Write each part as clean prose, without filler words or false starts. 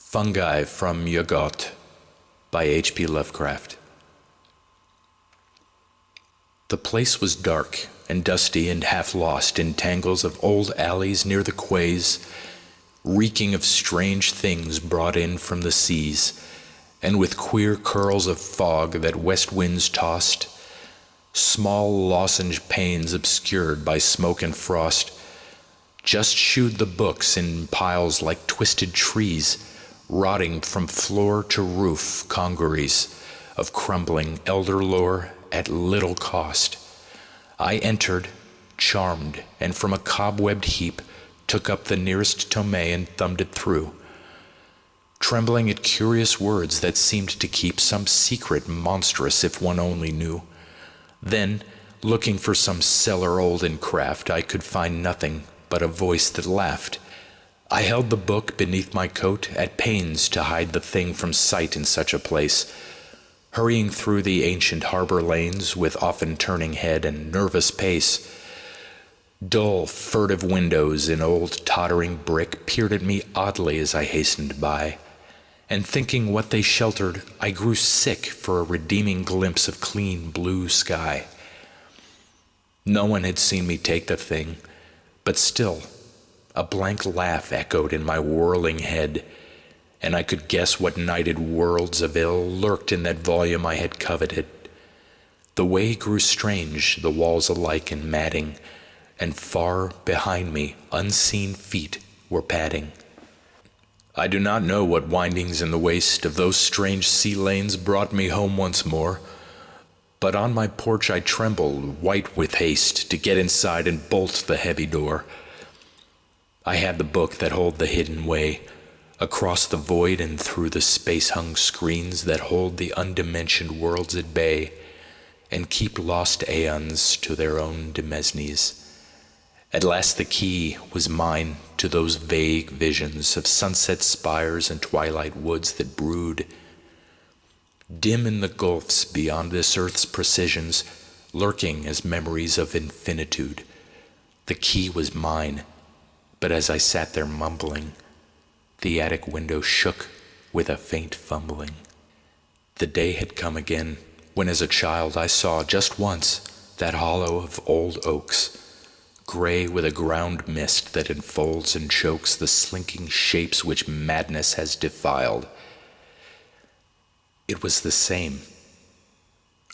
Fungi from Yuggoth by H.P. Lovecraft. The place was dark and dusty and half lost in tangles of old alleys near the quays, reeking of strange things brought in from the seas, and with queer curls of fog that west winds tossed, small lozenge panes obscured by smoke and frost, just shewed the books in piles like twisted trees, rotting from floor to roof congeries of crumbling elder lore at little cost. I entered, charmed, and from a cobwebbed heap took up the nearest tome and thumbed it through, trembling at curious words that seemed to keep some secret monstrous if one only knew. Then, looking for some cellar old in craft, I could find nothing but a voice that laughed. I held the book beneath my coat, at pains to hide the thing from sight in such a place, hurrying through the ancient harbor lanes with often turning head and nervous pace. Dull, furtive windows in old tottering brick peered at me oddly as I hastened by, and thinking what they sheltered, I grew sick for a redeeming glimpse of clean blue sky. No one had seen me take the thing, but still, a blank laugh echoed in my whirling head, and I could guess what nighted worlds of ill lurked in that volume I had coveted. The way grew strange, the walls alike in matting, and far behind me unseen feet were padding. I do not know what windings in the waste of those strange sea lanes brought me home once more, but on my porch I trembled, white with haste, to get inside and bolt the heavy door. I had the book that hold the hidden way, across the void and through the space-hung screens that hold the undimensioned worlds at bay, and keep lost aeons to their own demesnes. At last the key was mine to those vague visions of sunset spires and twilight woods that brood, dim in the gulfs beyond this earth's precisions, lurking as memories of infinitude. The key was mine, but as I sat there mumbling, the attic window shook with a faint fumbling. The day had come again, when as a child I saw just once that hollow of old oaks, gray with a ground mist that enfolds and chokes the slinking shapes which madness has defiled. It was the same.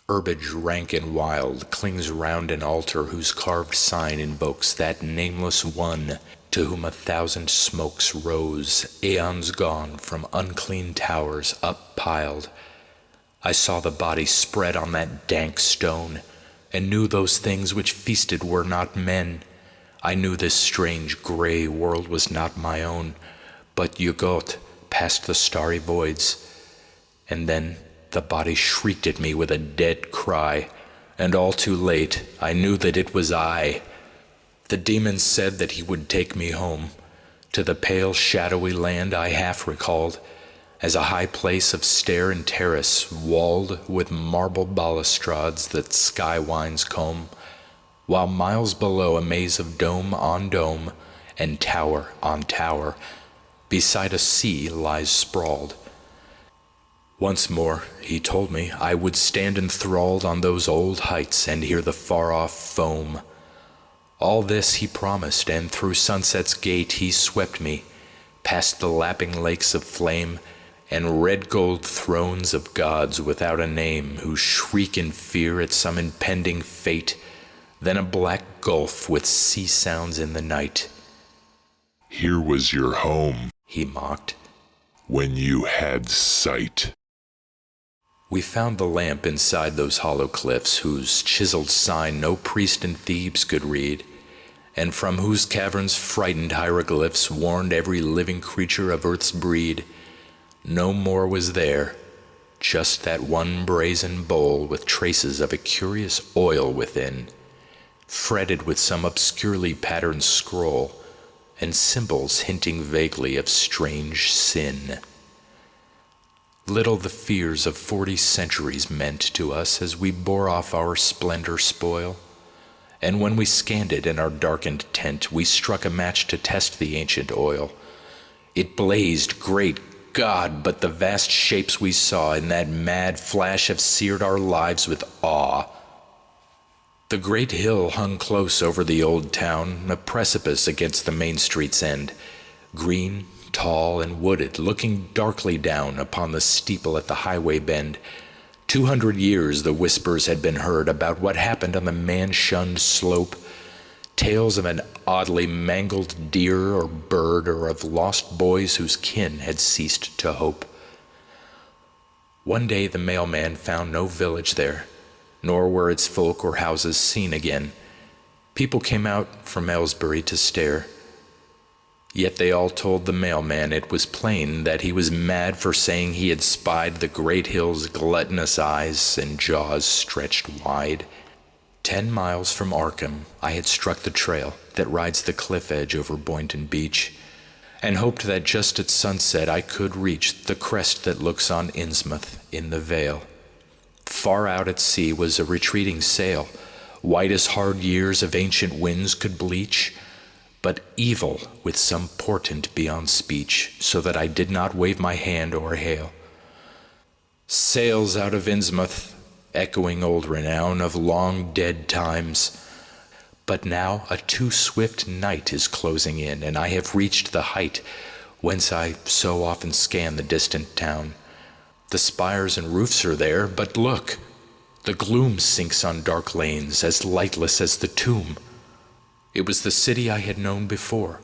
Herbage rank and wild clings round an altar whose carved sign invokes that nameless one to whom 1,000 smokes rose, aeons gone, from unclean towers up-piled. I saw the body spread on that dank stone, and knew those things which feasted were not men. I knew this strange grey world was not my own, but Yuggoth past the starry voids. And then the body shrieked at me with a dead cry, and all too late I knew that it was I. The demon said that he would take me home, to the pale shadowy land I half recalled, as a high place of stair and terrace, walled with marble balustrades that sky winds comb, while miles below a maze of dome on dome and tower on tower, beside a sea lies sprawled. Once more, he told me, I would stand enthralled on those old heights and hear the far-off foam. All this he promised, and through sunset's gate he swept me, past the lapping lakes of flame, and red gold thrones of gods without a name, who shriek in fear at some impending fate, then a black gulf with sea sounds in the night. Here was your home, he mocked, when you had sight. We found the lamp inside those hollow cliffs, whose chiseled sign no priest in Thebes could read, and from whose caverns frightened hieroglyphs warned every living creature of earth's breed. No more was there, just that one brazen bowl with traces of a curious oil within, fretted with some obscurely patterned scroll, and symbols hinting vaguely of strange sin. Little the fears of 40 centuries meant to us as we bore off our splendor spoil, and when we scanned it in our darkened tent, we struck a match to test the ancient oil. It blazed great, God, but the vast shapes we saw in that mad flash have seared our lives with awe. The great hill hung close over the old town, a precipice against the main street's end, green, tall, and wooded, looking darkly down upon the steeple at the highway bend. 200 years the whispers had been heard about what happened on the man-shunned slope, tales of an oddly mangled deer or bird, or of lost boys whose kin had ceased to hope. One day the mailman found no village there, nor were its folk or houses seen again. People came out from Aylesbury to stare. Yet they all told the mailman it was plain that he was mad for saying he had spied the great hill's gluttonous eyes and jaws stretched wide. 10 miles from Arkham, I had struck the trail that rides the cliff edge over Boynton Beach, and hoped that just at sunset I could reach the crest that looks on Innsmouth in the Vale. Far out at sea was a retreating sail, white as hard years of ancient winds could bleach, but evil with some portent beyond speech, so that I did not wave my hand or hail. Sails out of Innsmouth, echoing old renown of long dead times. But now a too swift night is closing in, and I have reached the height whence I so often scan the distant town. The spires and roofs are there, but look, the gloom sinks on dark lanes as lightless as the tomb. It was the city I had known before,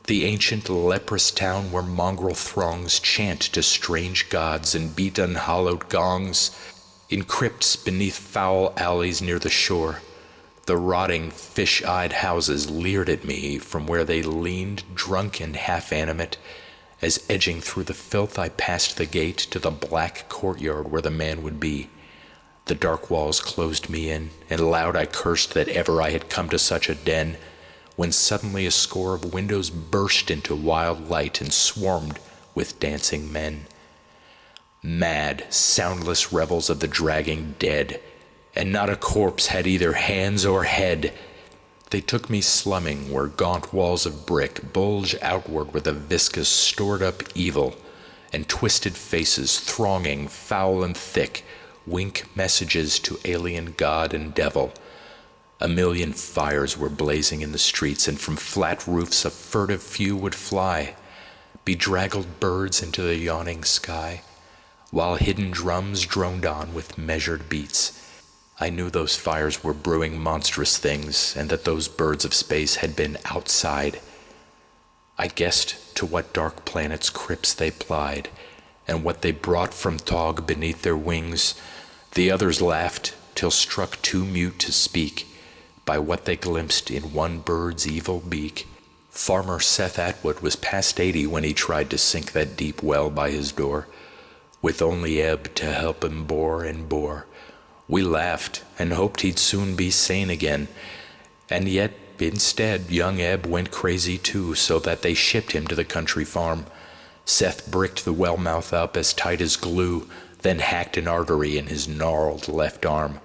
the ancient leprous town where mongrel throngs chant to strange gods and beat unhallowed gongs. In crypts beneath foul alleys near the shore, the rotting fish-eyed houses leered at me from where they leaned drunk and half-animate, as edging through the filth I passed the gate to the black courtyard where the man would be. The dark walls closed me in, and loud I cursed that ever I had come to such a den, when suddenly a score of windows burst into wild light and swarmed with dancing men. Mad, soundless revels of the dragging dead, and not a corpse had either hands or head. They took me slumming where gaunt walls of brick bulge outward with a viscous stored-up evil, and twisted faces thronging foul and thick wink messages to alien god and devil. A million fires were blazing in the streets, and from flat roofs a furtive few would fly, bedraggled birds into the yawning sky, while hidden drums droned on with measured beats. I knew those fires were brewing monstrous things, and that those birds of space had been outside. I guessed to what dark planet's crypts they plied, and what they brought from Tog beneath their wings. The others laughed, till struck too mute to speak, by what they glimpsed in one bird's evil beak. Farmer Seth Atwood was past 80 when he tried to sink that deep well by his door, with only ebb to help him bore and bore. We laughed and hoped he'd soon be sane again, and yet instead young Ebb went crazy too, so that they shipped him to the country farm. Seth bricked the well mouth up as tight as glue, then hacked an artery in his gnarled left arm.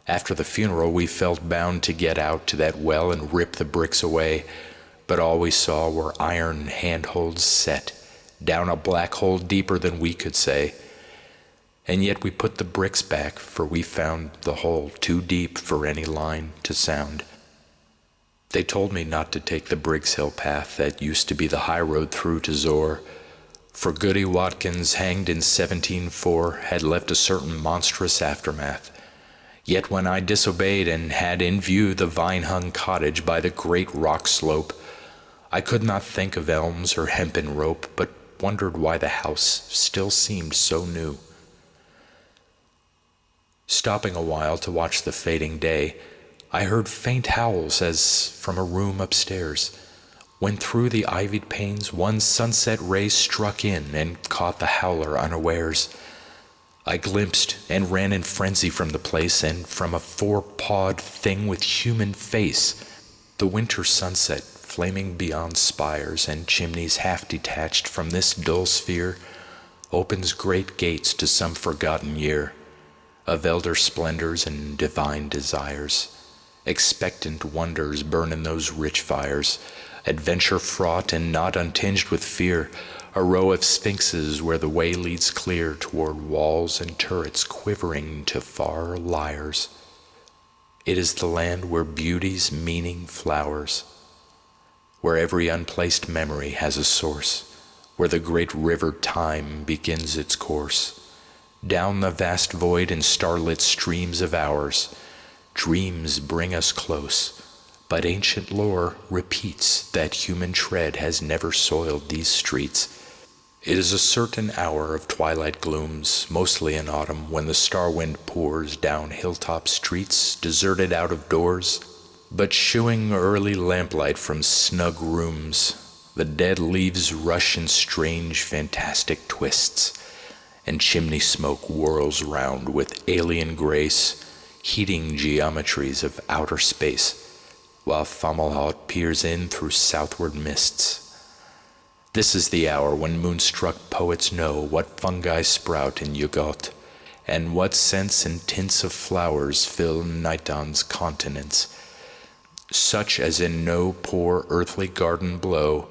After the funeral we felt bound to get out to that well and rip the bricks away, but all we saw were iron handholds set down a black hole deeper than we could say. And yet we put the bricks back, for we found the hole too deep for any line to sound. They told me not to take the Briggs Hill path that used to be the high road through to Zor, for Goody Watkins, hanged in 1704, had left a certain monstrous aftermath. Yet when I disobeyed and had in view the vine-hung cottage by the great rock slope, I could not think of elms or hempen rope, but wondered why the house still seemed so new. Stopping a while to watch the fading day, I heard faint howls as from a room upstairs, when through the ivied panes one sunset ray struck in and caught the howler unawares. I glimpsed and ran in frenzy from the place, and from a four-pawed thing with human face, the winter sunset flaming beyond spires and chimneys half detached from this dull sphere, opens great gates to some forgotten year, of elder splendors and divine desires. Expectant wonders burn in those rich fires, adventure fraught and not untinged with fear, a row of sphinxes where the way leads clear toward walls and turrets quivering to far lyres. It is the land where beauty's meaning flowers, where every unplaced memory has a source, where the great river time begins its course. Down the vast void in starlit streams of hours, dreams bring us close, but ancient lore repeats that human tread has never soiled these streets. It is a certain hour of twilight glooms, mostly in autumn, when the star wind pours down hilltop streets, deserted out of doors, but shooing early lamplight from snug rooms. The dead leaves rush in strange, fantastic twists, and chimney smoke whirls round with alien grace, heating geometries of outer space, while Fomalhaut peers in through southward mists. This is the hour when moonstruck poets know what fungi sprout in Yuggoth, and what scents and tints of flowers fill Niton's continents, such as in no poor earthly garden blow.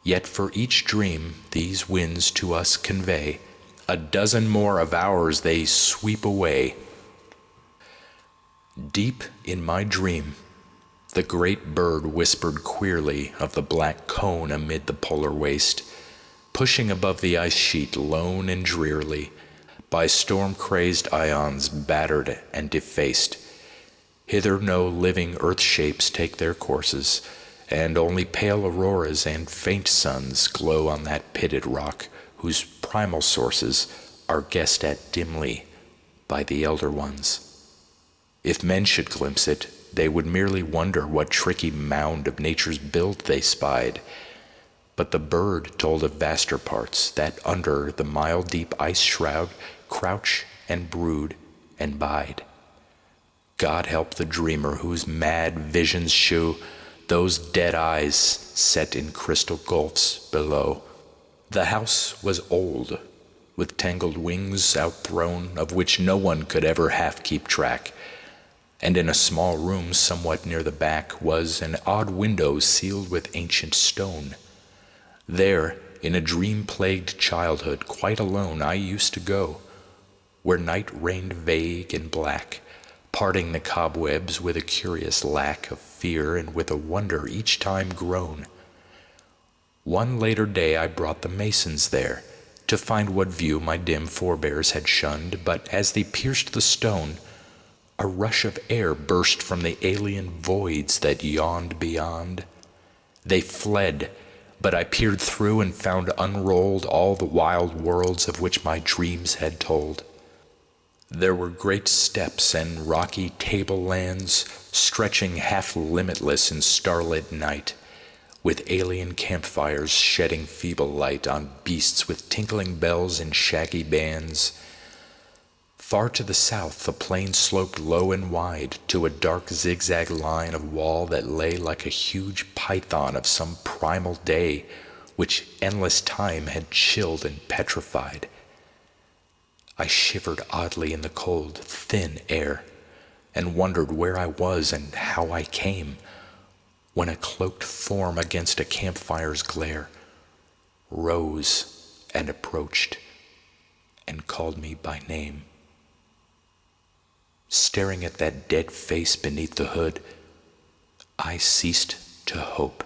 Yet for each dream these winds to us convey, a dozen more of ours they sweep away. Deep in my dream, the great bird whispered queerly of the black cone amid the polar waste, pushing above the ice sheet lone and drearily, by storm-crazed ions battered and defaced. Hither no living earth shapes take their courses, and only pale auroras and faint suns glow on that pitted rock, whose primal sources are guessed at dimly by the elder ones. If men should glimpse it, they would merely wonder what tricky mound of nature's build they spied. But the bird told of vaster parts that under the mile-deep ice shroud crouch and brood and bide. God help the dreamer whose mad visions shew those dead eyes set in crystal gulfs below. The house was old, with tangled wings outthrown, of which no one could ever half keep track. And in a small room somewhat near the back was an odd window sealed with ancient stone. There, in a dream-plagued childhood, quite alone I used to go, where night reigned vague and black, parting the cobwebs with a curious lack of fear and with a wonder each time grown. One later day I brought the masons there, to find what view my dim forebears had shunned, but as they pierced the stone, a rush of air burst from the alien voids that yawned beyond. They fled, but I peered through and found unrolled all the wild worlds of which my dreams had told. There were great steppes and rocky tablelands stretching half limitless in starlit night, with alien campfires shedding feeble light on beasts with tinkling bells and shaggy bands. Far to the south the plain sloped low and wide to a dark zigzag line of wall that lay like a huge python of some primal day which endless time had chilled and petrified. I shivered oddly in the cold, thin air, and wondered where I was and how I came, when a cloaked form against a campfire's glare rose and approached and called me by name. Staring at that dead face beneath the hood, I ceased to hope,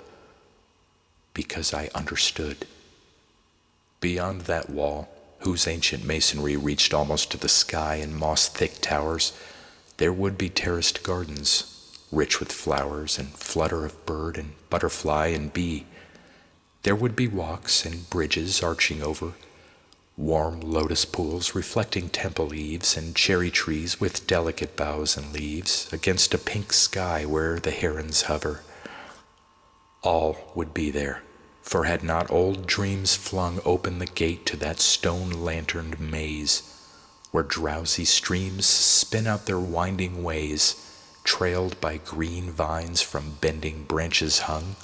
because I understood. Beyond that wall, whose ancient masonry reached almost to the sky in moss-thick towers, there would be terraced gardens, rich with flowers and flutter of bird and butterfly and bee. There would be walks and bridges arching over, warm lotus pools reflecting temple eaves, and cherry trees with delicate boughs and leaves against a pink sky where the herons hover. All would be there, for had not old dreams flung open the gate to that stone-lanterned maze, where drowsy streams spin out their winding ways, trailed by green vines from bending branches hung?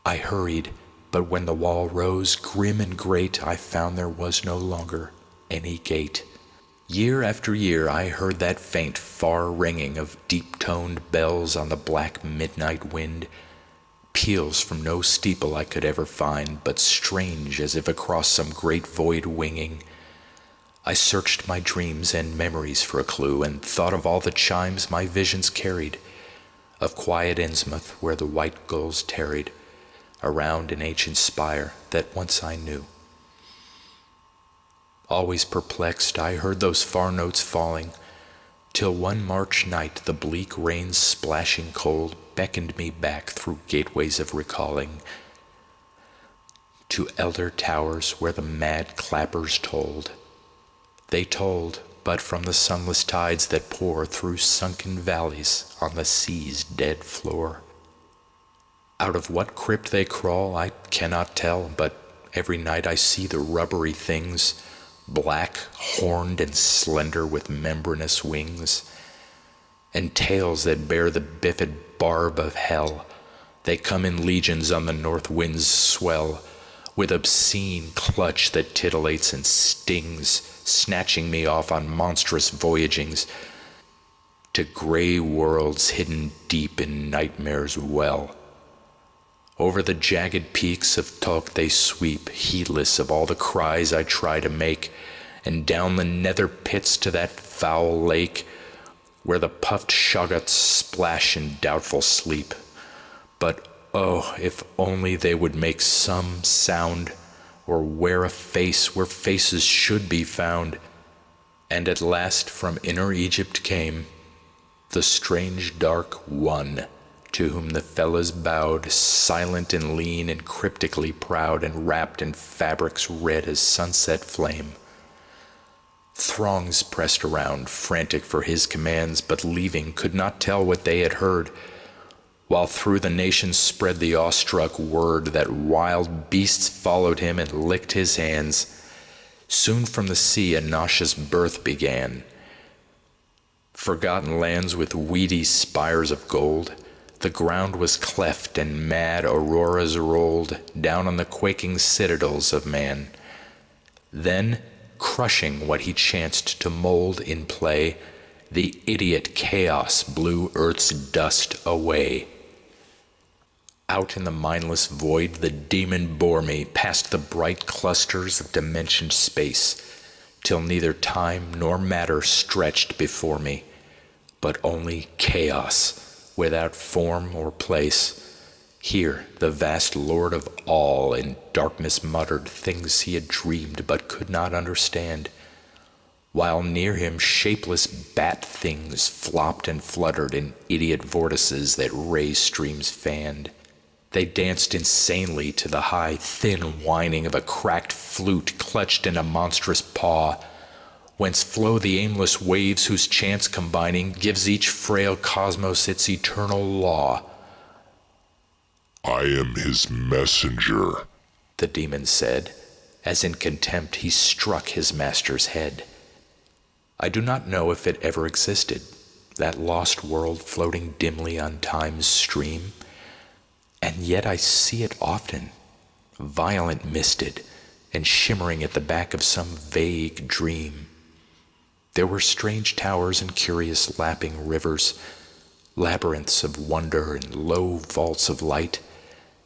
I hurried, but when the wall rose grim and great, I found there was no longer any gate. Year after year I heard that faint, far ringing of deep-toned bells on the black midnight wind, peals from no steeple I could ever find, but strange as if across some great void winging. I searched my dreams and memories for a clue, and thought of all the chimes my visions carried, of quiet Innsmouth where the white gulls tarried, around an ancient spire that once I knew. Always perplexed, I heard those far notes falling, till one March night the bleak rains splashing cold beckoned me back through gateways of recalling to elder towers where the mad clappers tolled. They tolled but from the sunless tides that pour through sunken valleys on the sea's dead floor. Out of what crypt they crawl I cannot tell, but every night I see the rubbery things, black, horned, and slender with membranous wings, and tails that bear the bifid barb of hell. They come in legions on the north wind's swell, with obscene clutch that titillates and stings, snatching me off on monstrous voyagings to gray worlds hidden deep in nightmare's well. Over the jagged peaks of Tok they sweep, heedless of all the cries I try to make, and down the nether pits to that foul lake, where the puffed shoggoths splash in doubtful sleep. But oh, if only they would make some sound, or wear a face where faces should be found. And at last from inner Egypt came the strange dark One, to whom the fellows bowed, silent and lean and cryptically proud, and wrapped in fabrics red as sunset flame. Throngs pressed around, frantic for his commands, but leaving could not tell what they had heard, while through the nations spread the awestruck word that wild beasts followed him and licked his hands. Soon from the sea a nauseous birth began. Forgotten lands with weedy spires of gold, the ground was cleft and mad auroras rolled down on the quaking citadels of man. Then, crushing what he chanced to mold in play, the idiot chaos blew earth's dust away. Out in the mindless void the demon bore me past the bright clusters of dimensioned space, till neither time nor matter stretched before me, but only chaos without form or place. Here the vast Lord of all in darkness muttered things he had dreamed but could not understand, while near him shapeless bat things flopped and fluttered in idiot vortices that ray streams fanned. They danced insanely to the high, thin whining of a cracked flute clutched in a monstrous paw, whence flow the aimless waves whose chance combining gives each frail cosmos its eternal law. I am his messenger, the demon said, as in contempt he struck his master's head. I do not know if it ever existed, that lost world floating dimly on time's stream, and yet I see it often, violent misted and shimmering at the back of some vague dream. There were strange towers and curious lapping rivers, labyrinths of wonder and low vaults of light,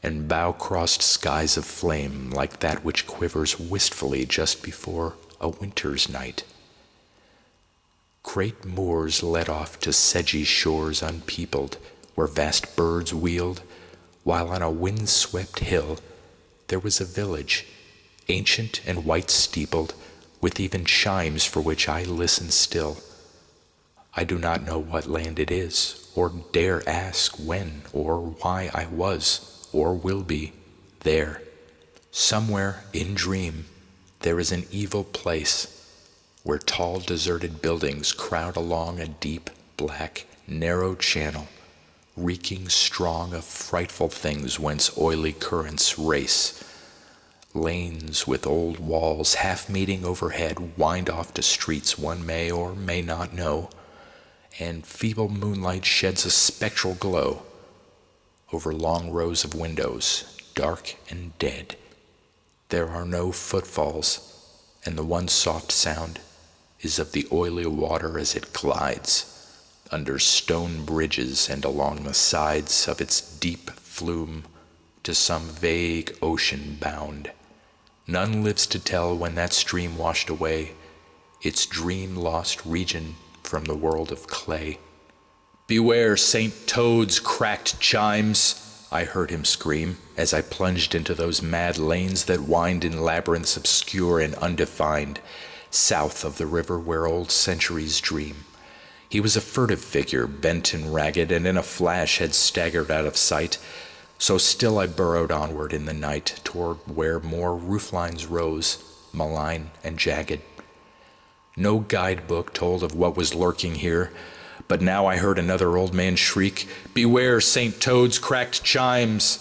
and bow-crossed skies of flame like that which quivers wistfully just before a winter's night. Great moors led off to sedgy shores unpeopled, where vast birds wheeled, while on a wind-swept hill there was a village, ancient and white-steepled, with even chimes for which I listen still. I do not know what land it is, or dare ask when or why I was, or will be, there. Somewhere in dream there is an evil place, where tall deserted buildings crowd along a deep, black, narrow channel, reeking strong of frightful things whence oily currents race. Lanes with old walls half meeting overhead wind off to streets one may or may not know, and feeble moonlight sheds a spectral glow over long rows of windows, dark and dead. There are no footfalls, and the one soft sound is of the oily water as it glides under stone bridges and along the sides of its deep flume to some vague ocean bound. None lives to tell when that stream washed away its dream-lost region from the world of clay. "Beware St. Toad's cracked chimes," I heard him scream, as I plunged into those mad lanes that wind in labyrinths obscure and undefined, south of the river where old centuries dream. He was a furtive figure, bent and ragged, and in a flash had staggered out of sight. So still I burrowed onward in the night, toward where more rooflines rose, malign and jagged. No guidebook told of what was lurking here, but now I heard another old man shriek, "Beware St. Toad's cracked chimes!"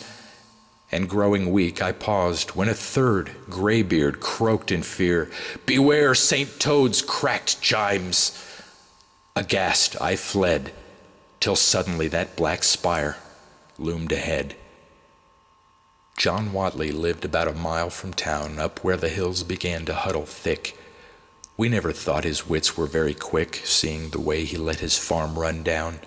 And growing weak, I paused when a third graybeard croaked in fear, "Beware St. Toad's cracked chimes!" Aghast, I fled, till suddenly that black spire loomed ahead. John Whatley lived about a mile from town, up where the hills began to huddle thick. We never thought his wits were very quick, seeing the way he let his farm run down.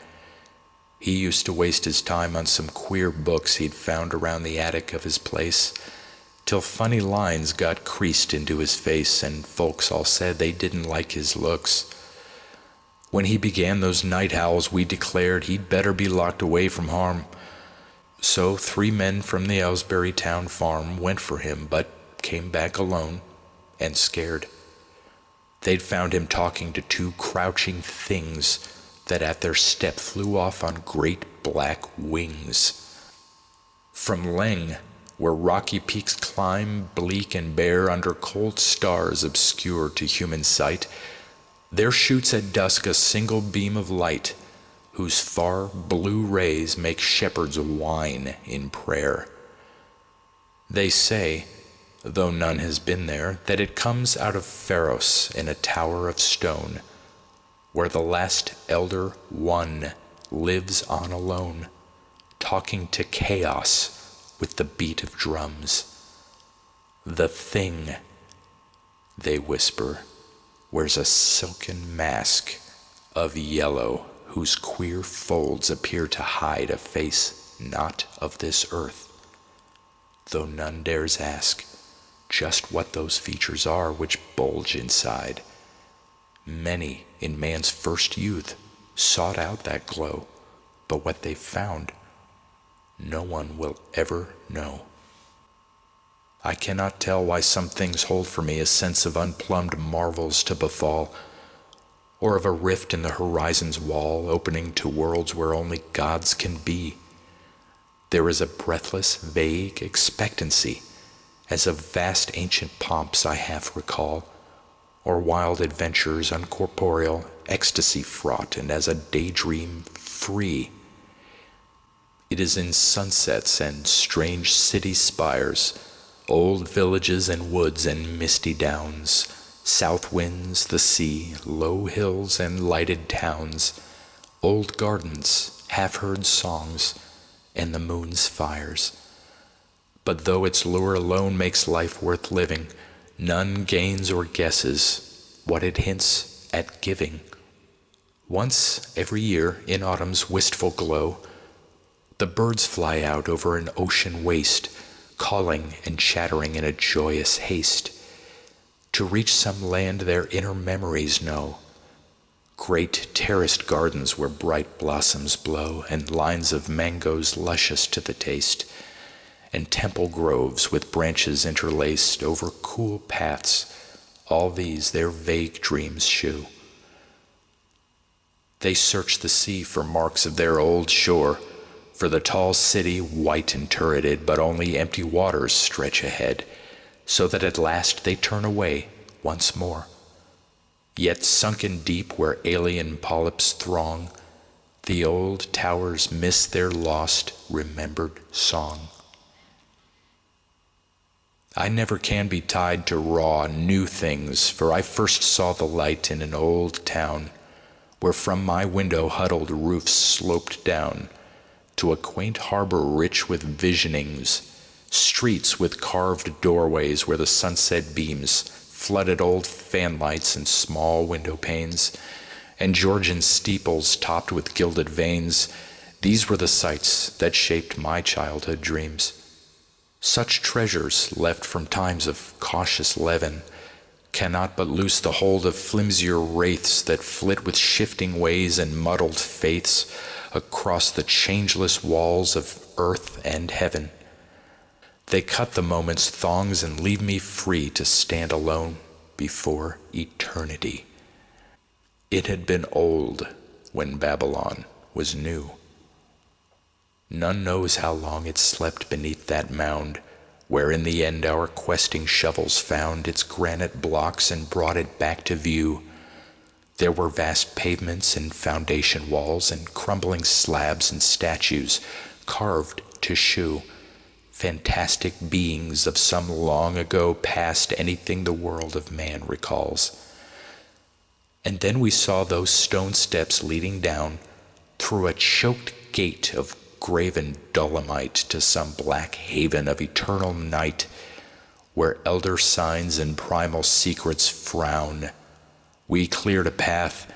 He used to waste his time on some queer books he'd found around the attic of his place, till funny lines got creased into his face, and folks all said they didn't like his looks. When he began those night howls, we declared he'd better be locked away from harm. So 3 men from the Ellsbury town farm went for him, but came back alone and scared. They'd found him talking to 2 crouching things that at their step flew off on great black wings. From Leng, where rocky peaks climb, bleak and bare, under cold stars obscure to human sight, there shoots at dusk a single beam of light, whose far blue rays make shepherds whine in prayer. They say, though none has been there, that it comes out of Pharos in a tower of stone, where the last elder one lives on alone, talking to chaos with the beat of drums. "The thing," they whisper, wears a silken mask of yellow, whose queer folds appear to hide a face not of this earth, though none dares ask just what those features are which bulge inside. Many in man's first youth sought out that glow, but what they found, no one will ever know. I cannot tell why some things hold for me a sense of unplumbed marvels to befall, or of a rift in the horizon's wall opening to worlds where only gods can be. There is a breathless, vague expectancy, as of vast ancient pomps I half recall, or wild adventures uncorporeal, ecstasy fraught, and as a daydream free. It is in sunsets and strange city spires, old villages and woods and misty downs, south winds, the sea, low hills and lighted towns, old gardens, half-heard songs, and the moon's fires. But though its lure alone makes life worth living, none gains or guesses what it hints at giving. Once every year, in autumn's wistful glow, the birds fly out over an ocean waste, calling and chattering in a joyous haste, to reach some land their inner memories know. Great terraced gardens where bright blossoms blow, and lines of mangoes luscious to the taste, and temple groves with branches interlaced over cool paths, all these their vague dreams shew. They search the sea for marks of their old shore, for the tall city white and turreted, but only empty waters stretch ahead, so that at last they turn away once more. Yet sunken deep where alien polyps throng, the old towers miss their lost, remembered song. I never can be tied to raw, new things, for I first saw the light in an old town, where from my window huddled roofs sloped down to a quaint harbor rich with visionings, streets with carved doorways where the sunset beams flooded old fanlights and small window panes, and Georgian steeples topped with gilded vanes. These were the sights that shaped my childhood dreams. Such treasures, left from times of cautious leaven, cannot but loose the hold of flimsier wraiths that flit with shifting ways and muddled faiths across the changeless walls of earth and heaven. They cut the moment's thongs and leave me free to stand alone before eternity. It had been old when Babylon was new. None knows how long it slept beneath that mound, where in the end our questing shovels found its granite blocks and brought it back to view. There were vast pavements and foundation walls and crumbling slabs and statues carved to shew fantastic beings of some long ago past anything the world of man recalls. And then we saw those stone steps leading down through a choked gate of graven dolomite to some black haven of eternal night, where elder signs and primal secrets frown. We cleared a path,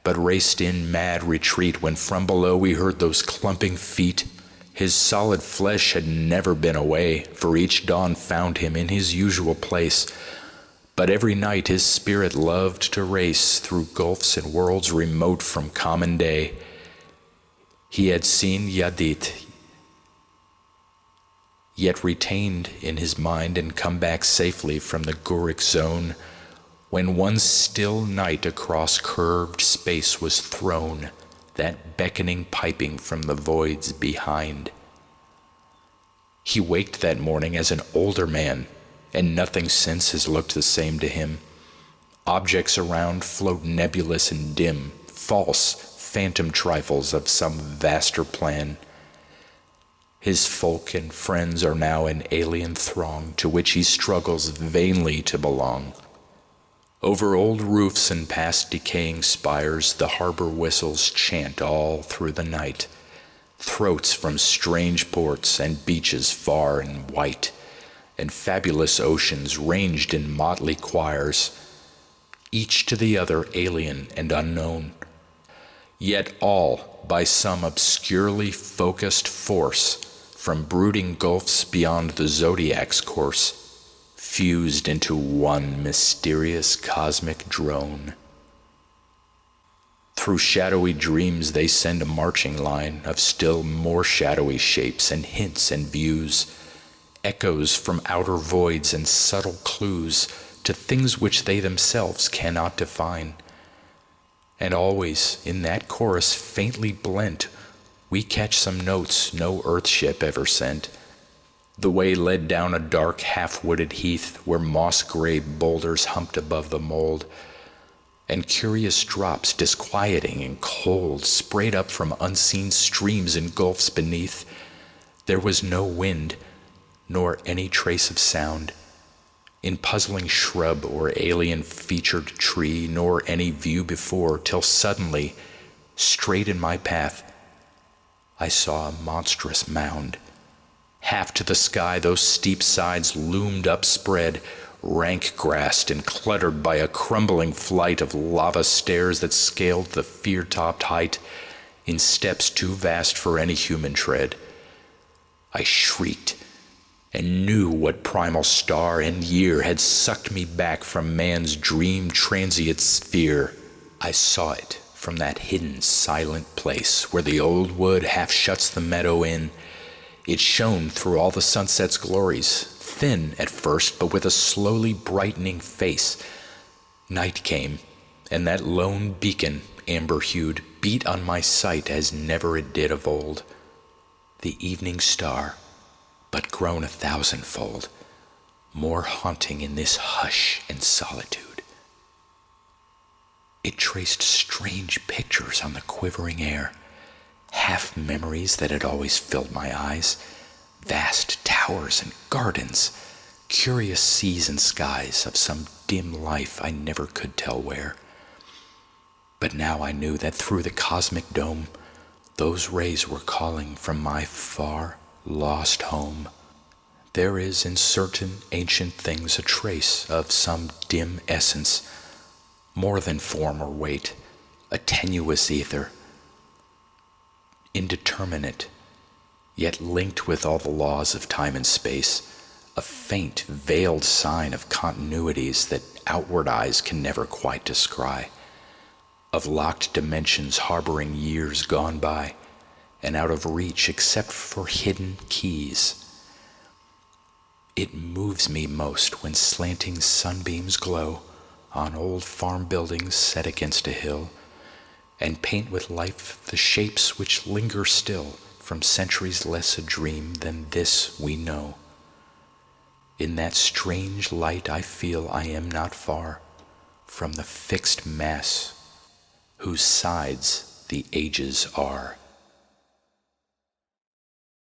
but raced in mad retreat when from below we heard those clumping feet. His solid flesh had never been away, for each dawn found him in his usual place. But every night his spirit loved to race through gulfs and worlds remote from common day. He had seen Yadit, yet retained in his mind and come back safely from the Guric zone, when one still night across curved space was thrown, that beckoning piping from the voids behind. He waked that morning as an older man, and nothing since has looked the same to him. Objects around float nebulous and dim, false, phantom trifles of some vaster plan. His folk and friends are now an alien throng to which he struggles vainly to belong. Over old roofs and past decaying spires the harbor whistles chant all through the night, throats from strange ports and beaches far and white, and fabulous oceans ranged in motley choirs, each to the other alien and unknown, yet all by some obscurely focused force from brooding gulfs beyond the zodiac's course, fused into one mysterious cosmic drone. Through shadowy dreams they send a marching line of still more shadowy shapes and hints and views, echoes from outer voids and subtle clues to things which they themselves cannot define. And always in that chorus faintly blent we catch some notes no earthship ever sent. The way led down a dark half-wooded heath where moss-gray boulders humped above the mold, and curious drops, disquieting and cold, sprayed up from unseen streams and gulfs beneath. There was no wind, nor any trace of sound in puzzling shrub or alien-featured tree, nor any view before, till suddenly, straight in my path, I saw a monstrous mound. Half to the sky those steep sides loomed upspread, rank-grassed and cluttered by a crumbling flight of lava stairs that scaled the fear-topped height in steps too vast for any human tread. I shrieked and knew what primal star and year had sucked me back from man's dream transient sphere. I saw it from that hidden silent place where the old wood half shuts the meadow in. It shone through all the sunset's glories, thin at first, but with a slowly brightening face. Night came, and that lone beacon, amber-hued, beat on my sight as never it did of old. The evening star, but grown 1,000-fold, more haunting in this hush and solitude. It traced strange pictures on the quivering air, half memories that had always filled my eyes, vast towers and gardens, curious seas and skies of some dim life I never could tell where. But now I knew that through the cosmic dome, those rays were calling from my far, lost home. There is in certain ancient things a trace of some dim essence, more than form or weight, a tenuous ether, indeterminate, yet linked with all the laws of time and space, a faint, veiled sign of continuities that outward eyes can never quite descry, of locked dimensions harboring years gone by, and out of reach except for hidden keys. It moves me most when slanting sunbeams glow on old farm buildings set against a hill, and paint with life the shapes which linger still from centuries less a dream than this we know. In that strange light I feel I am not far from the fixed mass whose sides the ages are.